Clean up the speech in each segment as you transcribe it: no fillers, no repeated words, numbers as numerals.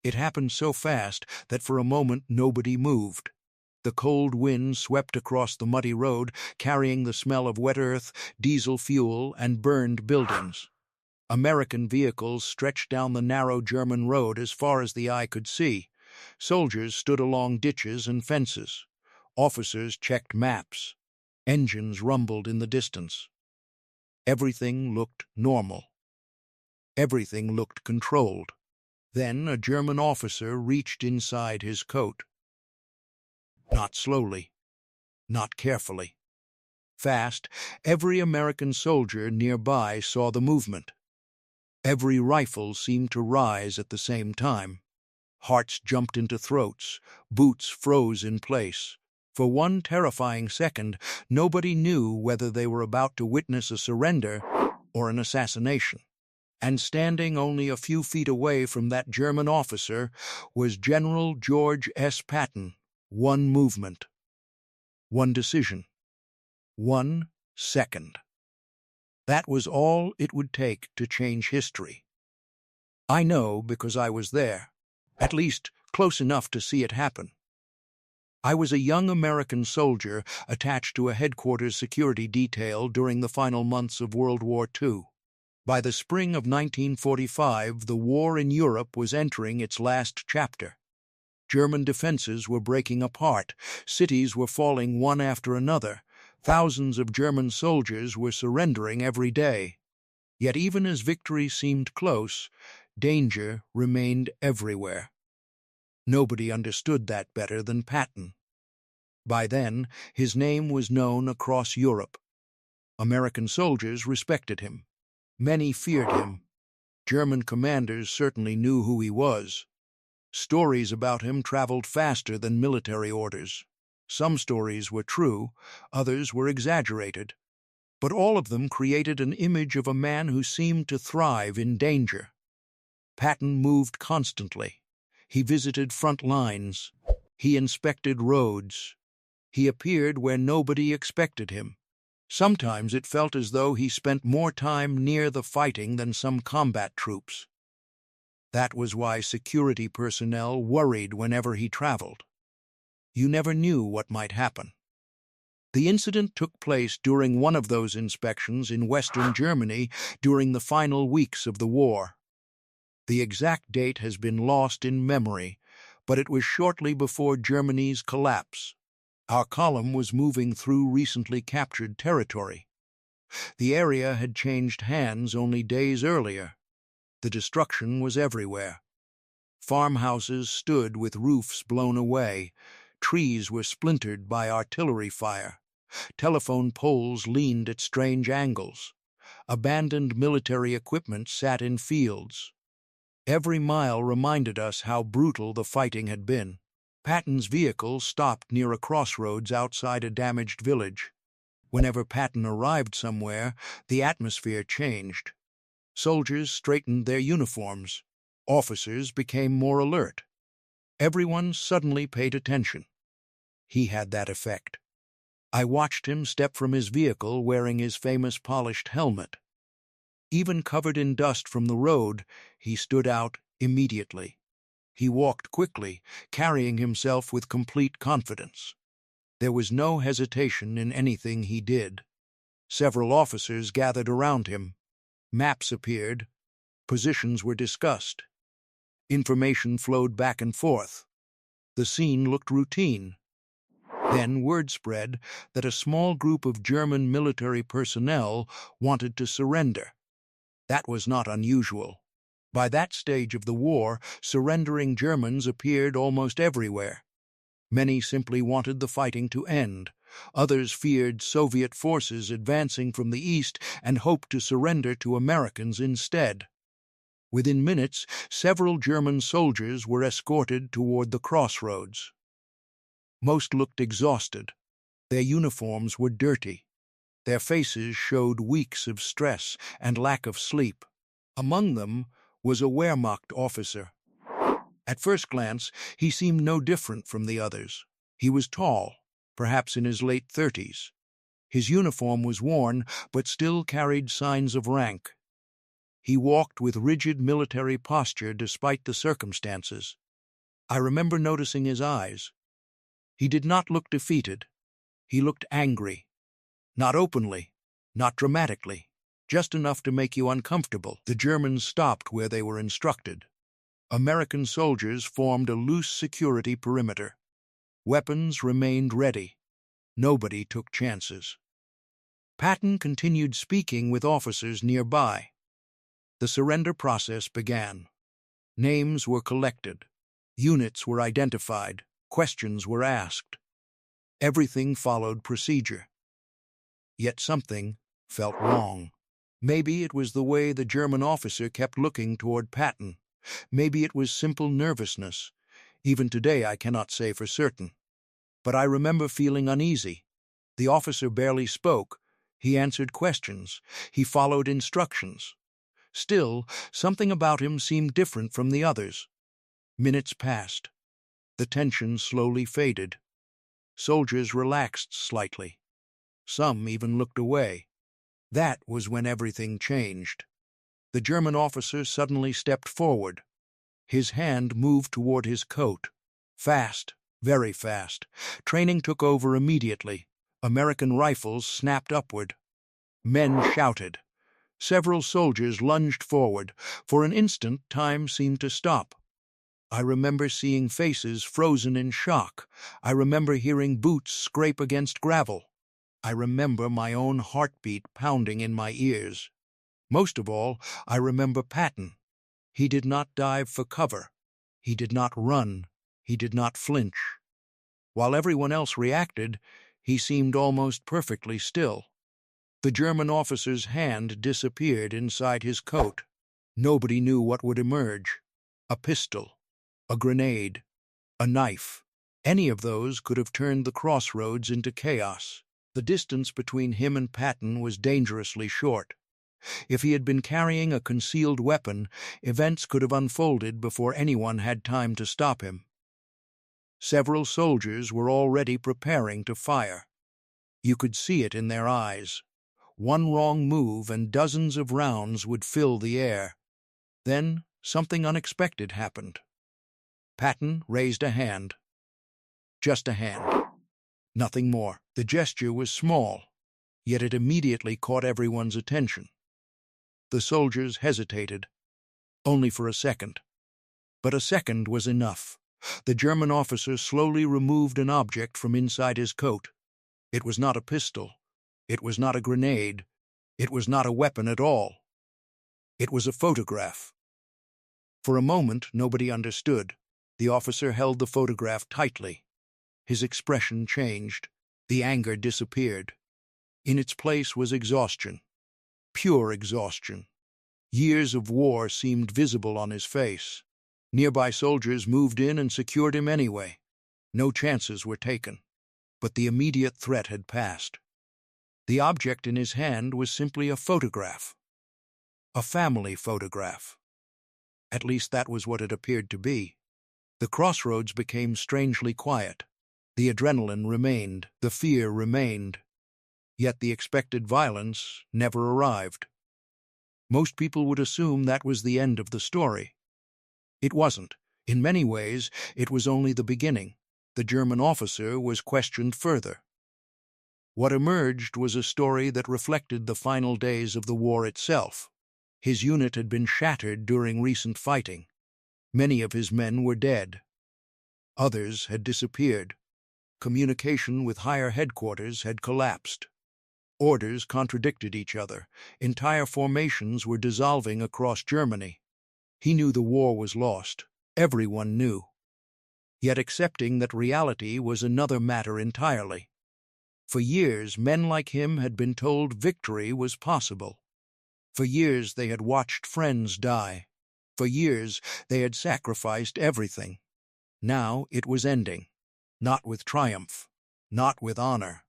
It happened so fast that for a moment nobody moved. The cold wind swept across the muddy road, carrying the smell of wet earth, diesel fuel, and burned buildings. American vehicles stretched down the narrow German road as far as the eye could see. Soldiers stood along ditches and fences. Officers checked maps. Engines rumbled in the distance. Everything looked normal. Everything looked controlled. Then a German officer reached inside his coat. Not slowly, not carefully. Fast, every American soldier nearby saw the movement. Every rifle seemed to rise at the same time. Hearts jumped into throats, boots froze in place. For one terrifying second, nobody knew whether they were about to witness a surrender or an assassination. And standing only a few feet away from that German officer was General George S. Patton. One movement, one decision, 1 second. That was all it would take to change history. I know because I was there, at least close enough to see it happen. I was a young American soldier attached to a headquarters security detail during the final months of World War II. By the spring of 1945, the war in Europe was entering its last chapter. German defenses were breaking apart, cities were falling one after another, thousands of German soldiers were surrendering every day. Yet even as victory seemed close, danger remained everywhere. Nobody understood that better than Patton. By then, his name was known across Europe. American soldiers respected him. Many feared him. German commanders certainly knew who he was. Stories about him traveled faster than military orders. Some stories were true, others were exaggerated. But all of them created an image of a man who seemed to thrive in danger. Patton moved constantly. He visited front lines. He inspected roads. He appeared where nobody expected him. Sometimes it felt as though he spent more time near the fighting than some combat troops. That was why security personnel worried whenever he traveled. You never knew what might happen. The incident took place during one of those inspections in Western Germany during the final weeks of the war. The exact date has been lost in memory, but it was shortly before Germany's collapse. Our column was moving through recently captured territory. The area had changed hands only days earlier. The destruction was everywhere. Farmhouses stood with roofs blown away. Trees were splintered by artillery fire. Telephone poles leaned at strange angles. Abandoned military equipment sat in fields. Every mile reminded us how brutal the fighting had been. Patton's vehicle stopped near a crossroads outside a damaged village. Whenever Patton arrived somewhere, the atmosphere changed. Soldiers straightened their uniforms. Officers became more alert. Everyone suddenly paid attention. He had that effect. I watched him step from his vehicle wearing his famous polished helmet. Even covered in dust from the road, he stood out immediately. He walked quickly, carrying himself with complete confidence. There was no hesitation in anything he did. Several officers gathered around him. Maps appeared. Positions were discussed. Information flowed back and forth. The scene looked routine. Then word spread that a small group of German military personnel wanted to surrender. That was not unusual. By that stage of the war, surrendering Germans appeared almost everywhere. Many simply wanted the fighting to end. Others feared Soviet forces advancing from the east and hoped to surrender to Americans instead. Within minutes, several German soldiers were escorted toward the crossroads. Most looked exhausted. Their uniforms were dirty. Their faces showed weeks of stress and lack of sleep. Among them was a Wehrmacht officer. At first glance, he seemed no different from the others. He was tall, perhaps in his late 30s. His uniform was worn, but still carried signs of rank. He walked with rigid military posture despite the circumstances. I remember noticing his eyes. He did not look defeated. He looked angry. Not openly, not dramatically, just enough to make you uncomfortable. The Germans stopped where they were instructed. American soldiers formed a loose security perimeter. Weapons remained ready. Nobody took chances. Patton continued speaking with officers nearby. The surrender process began. Names were collected. Units were identified. Questions were asked. Everything followed procedure. Yet something felt wrong. Maybe it was the way the German officer kept looking toward Patton. Maybe it was simple nervousness. Even today I cannot say for certain. But I remember feeling uneasy. The officer barely spoke. He answered questions. He followed instructions. Still, something about him seemed different from the others. Minutes passed. The tension slowly faded. Soldiers relaxed slightly. Some even looked away. That was when everything changed. The German officer suddenly stepped forward. His hand moved toward his coat. Fast, very fast. Training took over immediately. American rifles snapped upward. Men shouted. Several soldiers lunged forward. For an instant, time seemed to stop. I remember seeing faces frozen in shock. I remember hearing boots scrape against gravel. I remember my own heartbeat pounding in my ears. Most of all, I remember Patton. He did not dive for cover. He did not run. He did not flinch. While everyone else reacted, he seemed almost perfectly still. The German officer's hand disappeared inside his coat. Nobody knew what would emerge. A pistol, a grenade, a knife. Any of those could have turned the crossroads into chaos. The distance between him and Patton was dangerously short. If he had been carrying a concealed weapon, events could have unfolded before anyone had time to stop him. Several soldiers were already preparing to fire. You could see it in their eyes. One wrong move and dozens of rounds would fill the air. Then something unexpected happened. Patton raised a hand. Just a hand. Nothing more. The gesture was small, yet it immediately caught everyone's attention. The soldiers hesitated, only for a second. But a second was enough. The German officer slowly removed an object from inside his coat. It was not a pistol. It was not a grenade. It was not a weapon at all. It was a photograph. For a moment, nobody understood. The officer held the photograph tightly. His expression changed. The anger disappeared. In its place was exhaustion. Pure exhaustion. Years of war seemed visible on his face. Nearby soldiers moved in and secured him anyway. No chances were taken. But the immediate threat had passed. The object in his hand was simply a photograph. A family photograph. At least that was what it appeared to be. The crossroads became strangely quiet. The adrenaline remained. The fear remained. Yet the expected violence never arrived. Most people would assume that was the end of the story. It wasn't. In many ways, it was only the beginning. The German officer was questioned further. What emerged was a story that reflected the final days of the war itself. His unit had been shattered during recent fighting. Many of his men were dead. Others had disappeared. Communication with higher headquarters had collapsed. Orders contradicted each other. Entire formations were dissolving across Germany. He knew the war was lost. Everyone knew. Yet accepting that reality was another matter entirely. For years, men like him had been told victory was possible. For years, they had watched friends die. For years, they had sacrificed everything. Now it was ending. Not with triumph, not with honor,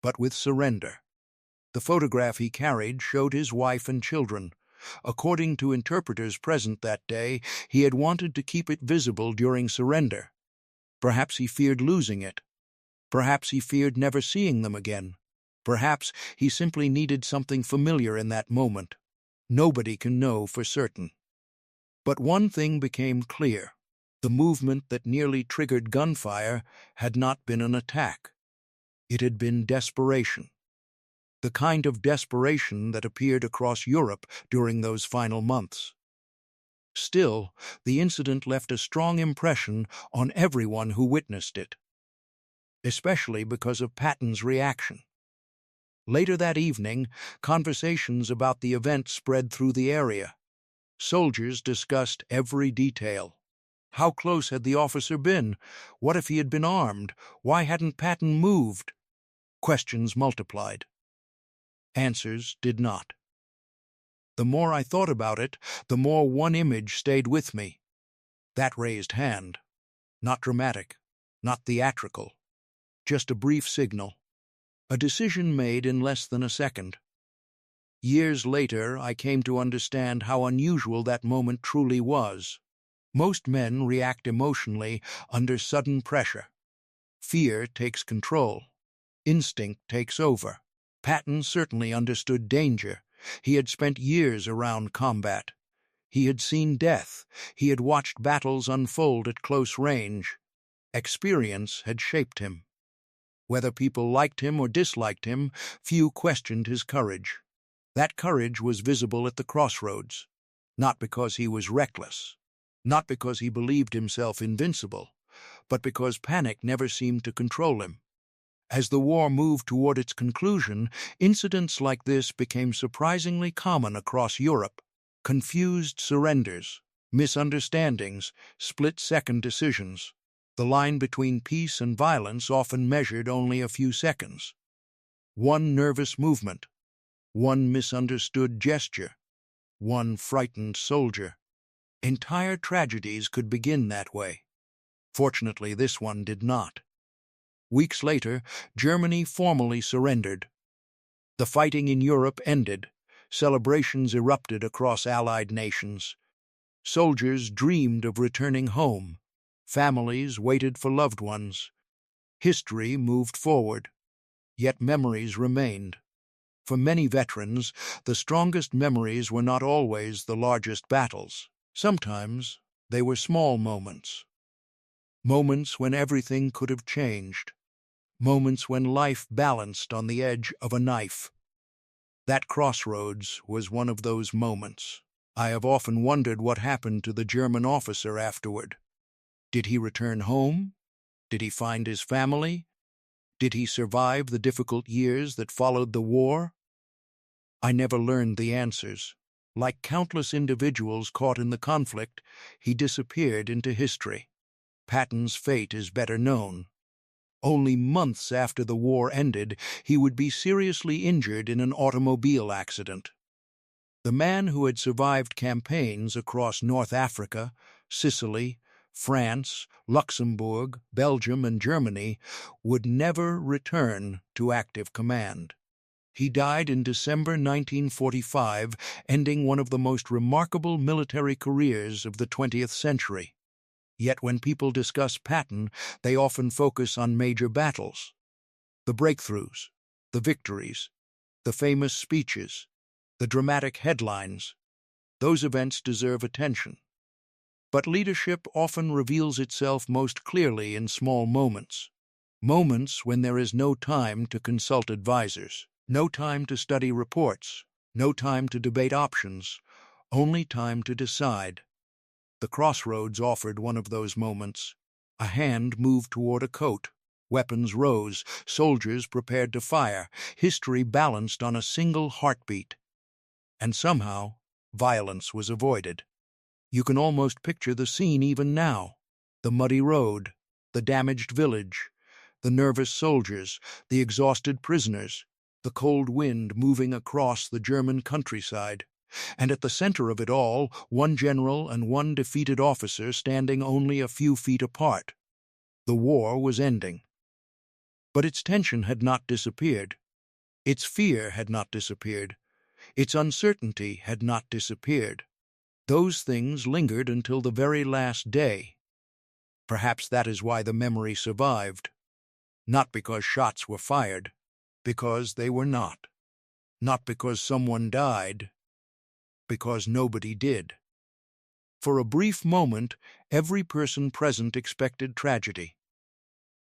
but with surrender. The photograph he carried showed his wife and children. According to interpreters present that day, he had wanted to keep it visible during surrender. Perhaps he feared losing it. Perhaps he feared never seeing them again. Perhaps he simply needed something familiar in that moment. Nobody can know for certain. But one thing became clear. The movement that nearly triggered gunfire had not been an attack. It had been desperation. The kind of desperation that appeared across Europe during those final months. Still, the incident left a strong impression on everyone who witnessed it, especially because of Patton's reaction. Later that evening, conversations about the event spread through the area. Soldiers discussed every detail. How close had the officer been? What if he had been armed? Why hadn't Patton moved? Questions multiplied. Answers did not. The more I thought about it, the more one image stayed with me. That raised hand. Not dramatic, not theatrical. Just a brief signal. A decision made in less than a second. Years later, I came to understand how unusual that moment truly was. Most men react emotionally under sudden pressure. Fear takes control. Instinct takes over. Patton certainly understood danger. He had spent years around combat. He had seen death. He had watched battles unfold at close range. Experience had shaped him. Whether people liked him or disliked him, few questioned his courage. That courage was visible at the crossroads, not because he was reckless, not because he believed himself invincible, but because panic never seemed to control him. As the war moved toward its conclusion, incidents like this became surprisingly common across Europe. Confused surrenders, misunderstandings, split-second decisions. The line between peace and violence often measured only a few seconds. One nervous movement, one misunderstood gesture, one frightened soldier. Entire tragedies could begin that way. Fortunately, this one did not. Weeks later, Germany formally surrendered. The fighting in Europe ended. Celebrations erupted across Allied nations. Soldiers dreamed of returning home. Families waited for loved ones. History moved forward. Yet memories remained. For many veterans, the strongest memories were not always the largest battles. Sometimes they were small moments. Moments when everything could have changed. Moments when life balanced on the edge of a knife. That crossroads was one of those moments. I have often wondered what happened to the German officer afterward. Did he return home? Did he find his family? Did he survive the difficult years that followed the war? I never learned the answers. Like countless individuals caught in the conflict, he disappeared into history. Patton's fate is better known. Only months after the war ended, he would be seriously injured in an automobile accident. The man who had survived campaigns across North Africa, Sicily, France, Luxembourg, Belgium, and Germany would never return to active command. He died in December 1945, ending one of the most remarkable military careers of the 20th century. Yet when people discuss Patton, they often focus on major battles. The breakthroughs, the victories, the famous speeches, the dramatic headlines. Those events deserve attention. But leadership often reveals itself most clearly in small moments. Moments when there is no time to consult advisors, no time to study reports, no time to debate options, only time to decide. The crossroads offered one of those moments. A hand moved toward a coat. Weapons rose. Soldiers prepared to fire. History balanced on a single heartbeat. And somehow, violence was avoided. You can almost picture the scene even now. The muddy road, the damaged village, the nervous soldiers, the exhausted prisoners, the cold wind moving across the German countryside. And at the center of it all, one general and one defeated officer standing only a few feet apart. The war was ending. But its tension had not disappeared. Its fear had not disappeared. Its uncertainty had not disappeared. Those things lingered until the very last day. Perhaps that is why the memory survived. Not because shots were fired, because they were not. Not because someone died, because nobody did. For a brief moment, every person present expected tragedy.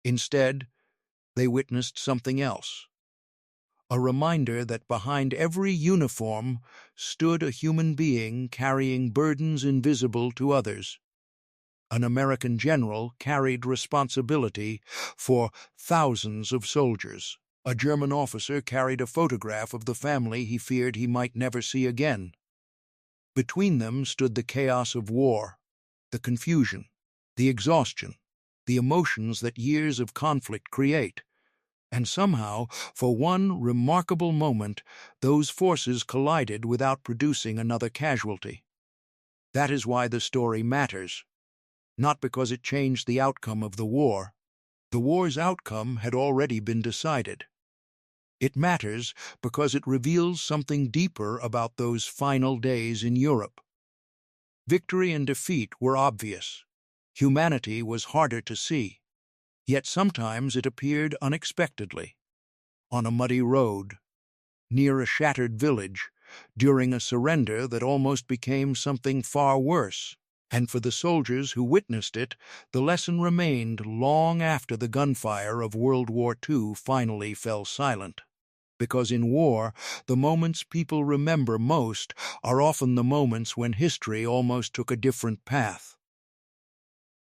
Instead, they witnessed something else. A reminder that behind every uniform stood a human being carrying burdens invisible to others. An American general carried responsibility for thousands of soldiers. A German officer carried a photograph of the family he feared he might never see again. Between them stood the chaos of war, the confusion, the exhaustion, the emotions that years of conflict create. And somehow, for one remarkable moment, those forces collided without producing another casualty. That is why the story matters. Not because it changed the outcome of the war. The war's outcome had already been decided. It matters because it reveals something deeper about those final days in Europe. Victory and defeat were obvious. Humanity was harder to see. Yet sometimes it appeared unexpectedly. On a muddy road, near a shattered village, during a surrender that almost became something far worse. And for the soldiers who witnessed it, the lesson remained long after the gunfire of World War II finally fell silent. Because in war, the moments people remember most are often the moments when history almost took a different path.